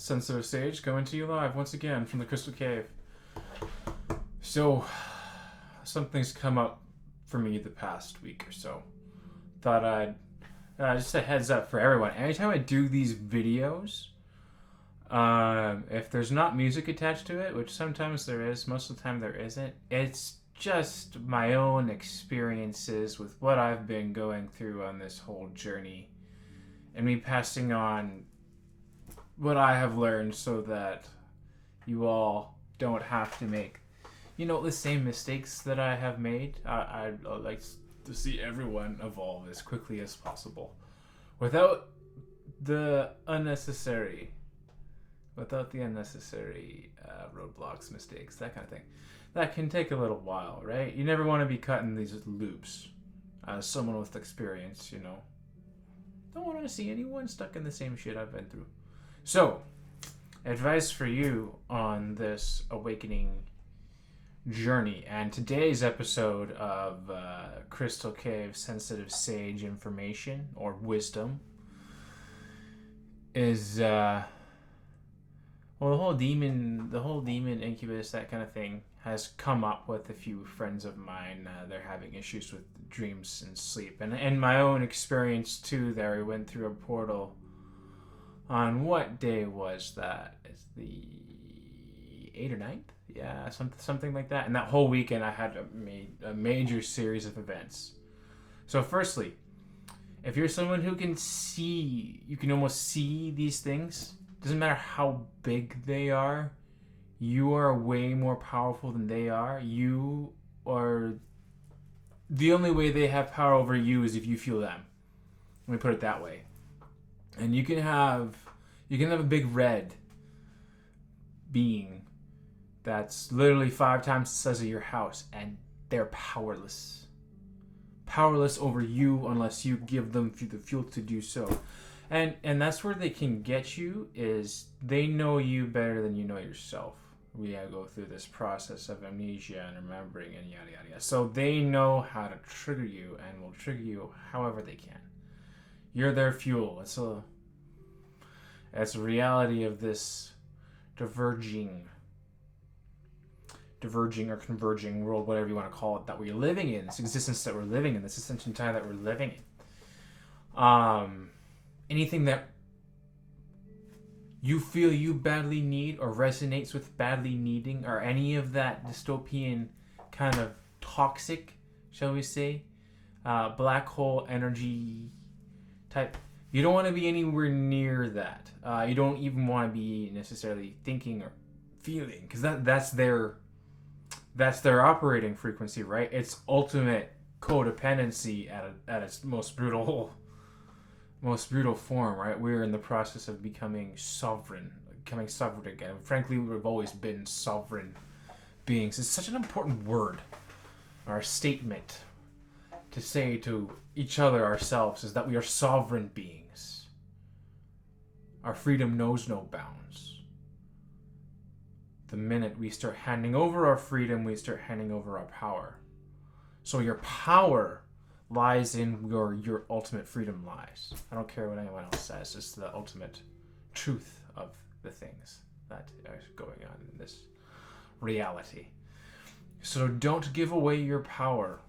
Sensitive Sage coming to you live once again from the Crystal Cave. So, something's come up for me the past week or so. Thought I'd just a heads up for everyone. Anytime I do these videos, if there's not music attached to it, which sometimes there is, most of the time there isn't, it's just my own experiences with what I've been going through on this whole journey, and me passing on what I have learned so that you all don't have to make, the same mistakes that I have made. I'd like to see everyone evolve as quickly as possible without the unnecessary, roadblocks, mistakes, that kind of thing. That can take a little while, right? You never want to be cut in these loops. As someone with experience, don't want to see anyone stuck in the same shit I've been through. So, advice for you on this awakening journey. And today's episode of Crystal Cave Sensitive Sage Information or Wisdom is the whole demon incubus, that kind of thing, has come up with a few friends of mine. They're having issues with dreams and sleep, and my own experience too. There, we went through a portal. On what day was that? It's the 8th or 9th? Yeah, something like that. And that whole weekend I had a major series of events. So firstly, if you're someone who can see, you can almost see these things, doesn't matter how big they are, you are way more powerful than they are. You are, the only way they have power over you is if you feel them. Let me put it that way. And you can have a big red being that's literally 5 times the size of your house, and they're powerless over you unless you give them the fuel to do so. And that's where they can get you, is they know you better than you know yourself. We gotta go through this process of amnesia and remembering and yada yada yada. So they know how to trigger you and will trigger you however they can. You're their fuel. It's a reality of this diverging or converging world, whatever you want to call it, that we're living in, this existence that we're living in, this ascension time that we're living in. Anything that you feel you badly need or resonates with badly needing, or any of that dystopian kind of toxic, shall we say, black hole energy type, you don't want to be anywhere near that. You don't even want to be necessarily thinking or feeling, because that's their operating frequency, right? It's ultimate codependency at its most brutal form, right? We're in the process of becoming sovereign again. Frankly, we've always been sovereign beings. It's such an important word, or statement, to say to each other, ourselves, is that we are sovereign beings. Our freedom knows no bounds. The minute we start handing over our freedom, we start handing over our power. So your power lies in your ultimate freedom lies. I don't care what anyone else says. It's the ultimate truth of the things that are going on in this reality. So don't give away your power.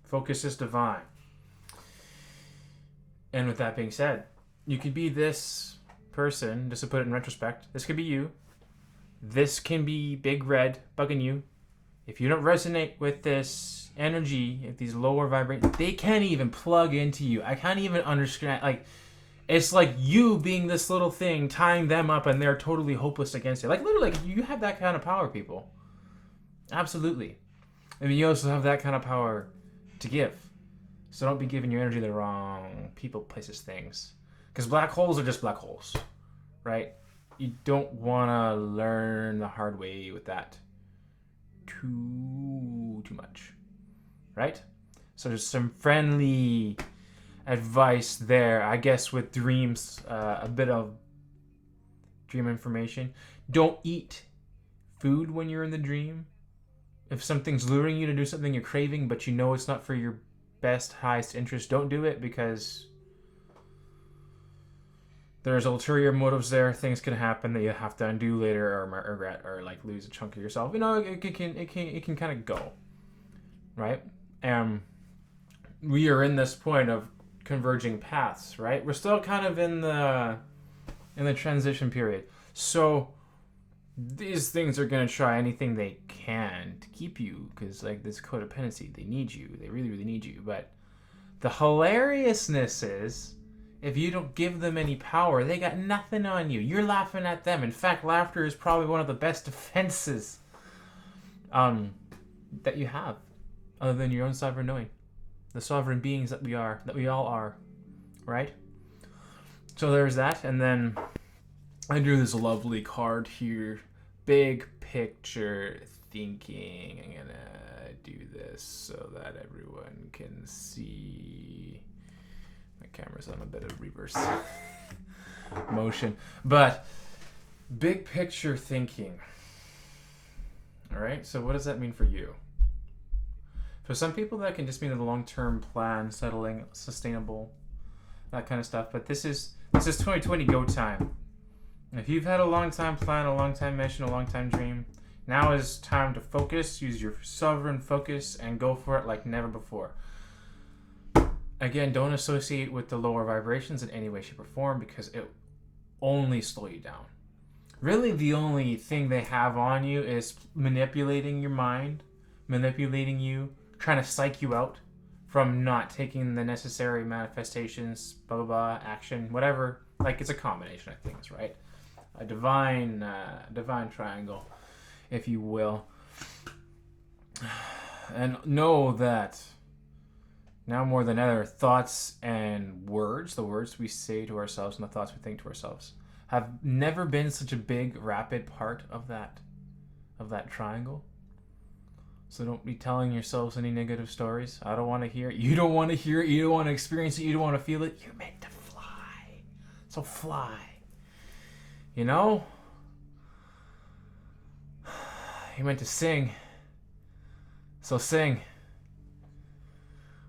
Focus is divine. And with that being said, you could be this person, just to put it in retrospect. This could be you. This can be Big Red bugging you. If you don't resonate with this energy, if these lower vibrations, they can't even plug into you. I can't even understand. It's like you being this little thing, tying them up, and they're totally hopeless against it. Literally, you have that kind of power, people. Absolutely. I mean, you also have that kind of power to give. So don't be giving your energy to the wrong people, places, things. Because black holes are just black holes, right? You don't want to learn the hard way with that too much, right? So there's some friendly advice there, I guess, with dreams, a bit of dream information. Don't eat food when you're in the dream. If something's luring you to do something you're craving, but you know it's not for your best, highest interest, don't do it, because there's ulterior motives there. Things can happen that you have to undo later, or regret, or like lose a chunk of yourself. You know, it can kind of go, right? We are in this point of converging paths, right? We're still kind of in the transition period. So these things are going to try anything they can to keep you, because like this codependency, they need you. They really, really need you. But the hilariousness is, if you don't give them any power, they got nothing on you. You're laughing at them. In fact, laughter is probably one of the best defenses that you have, other than your own sovereign knowing. The sovereign beings that we all are, right? So there's that, and then I drew this lovely card here. Big picture thinking. I'm gonna do this so that everyone can see. My camera's on a bit of reverse motion. But big picture thinking. Alright, so what does that mean for you? For some people that can just mean the long-term plan, settling, sustainable, that kind of stuff. But this is 2020 go time. If you've had a long time plan, a long time mission, a long time dream, now is time to focus, use your sovereign focus, and go for it like never before. Again, don't associate with the lower vibrations in any way, shape, or form, because it only slow you down. Really, the only thing they have on you is manipulating your mind, manipulating you, trying to psych you out from not taking the necessary manifestations, blah, blah, blah, action, whatever. Like, it's a combination of things, right? A divine triangle, if you will. And know that now more than ever, thoughts and words, the words we say to ourselves and the thoughts we think to ourselves, have never been such a big, rapid part of that triangle. So don't be telling yourselves any negative stories. I don't want to hear it. You don't want to hear it. You don't want to experience it. You don't want to feel it. You're meant to fly. So fly. You know? You're meant to sing. So sing.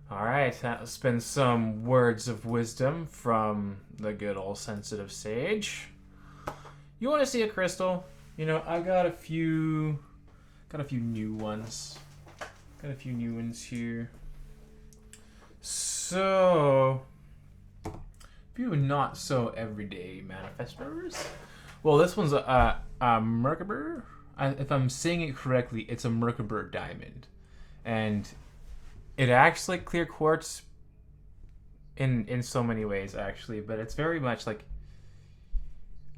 Alright, that's been some words of wisdom from the good old sensitive sage. You want to see a crystal? You know, I got a few new ones. Got a few new ones here. So, few not so everyday manifestors. Well, this one's a Merkaba. If I'm saying it correctly, it's a Merkaba diamond, and it acts like clear quartz in so many ways, actually. But it's very much like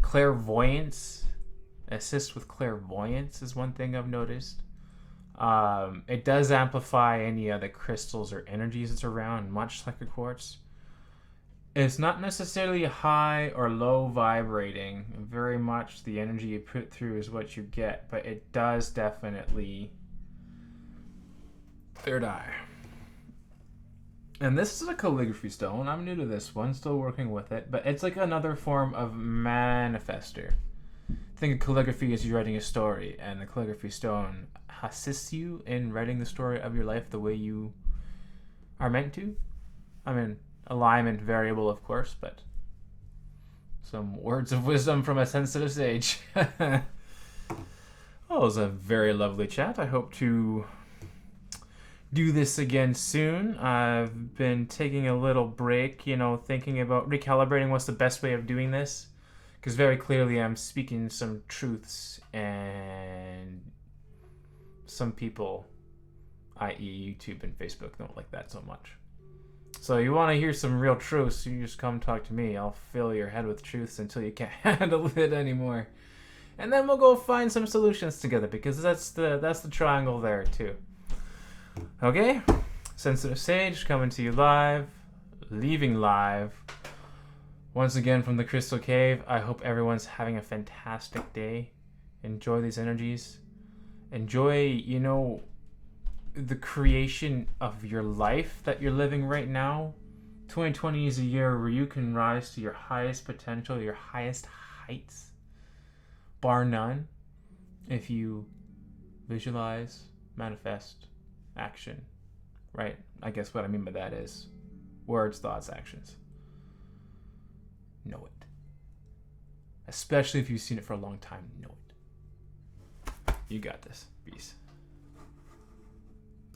clairvoyance. Assist with clairvoyance is one thing I've noticed. It does amplify any other crystals or energies that's around, much like a quartz. It's not necessarily high or low vibrating. Very much the energy you put through is what you get, but it does definitely third eye. And this is a calligraphy stone. I'm new to this one, still working with it, but it's like another form of manifester. Think of calligraphy as you're writing a story, and the calligraphy stone assists you in writing the story of your life the way you are meant to. I mean, alignment variable, of course, but some words of wisdom from a sensitive sage. Oh, it was a very lovely chat. I hope to do this again soon. I've been taking a little break, thinking about recalibrating what's the best way of doing this. Because very clearly I'm speaking some truths, and some people, i.e. YouTube and Facebook, don't like that so much. So you want to hear some real truths, you just come talk to me. I'll fill your head with truths until you can't handle it anymore. And then we'll go find some solutions together, because that's the triangle there too. Okay? Sensitive Sage coming to you live, leaving live. Once again from the Crystal Cave, I hope everyone's having a fantastic day. Enjoy these energies. Enjoy, the creation of your life that you're living right now. 2020 is a year where you can rise to your highest potential, your highest heights, bar none, if you visualize, manifest, action. Right? I guess what I mean by that is words, thoughts, actions. Know it. especially if you've seen it for a long time. Know it. You got this. Peace.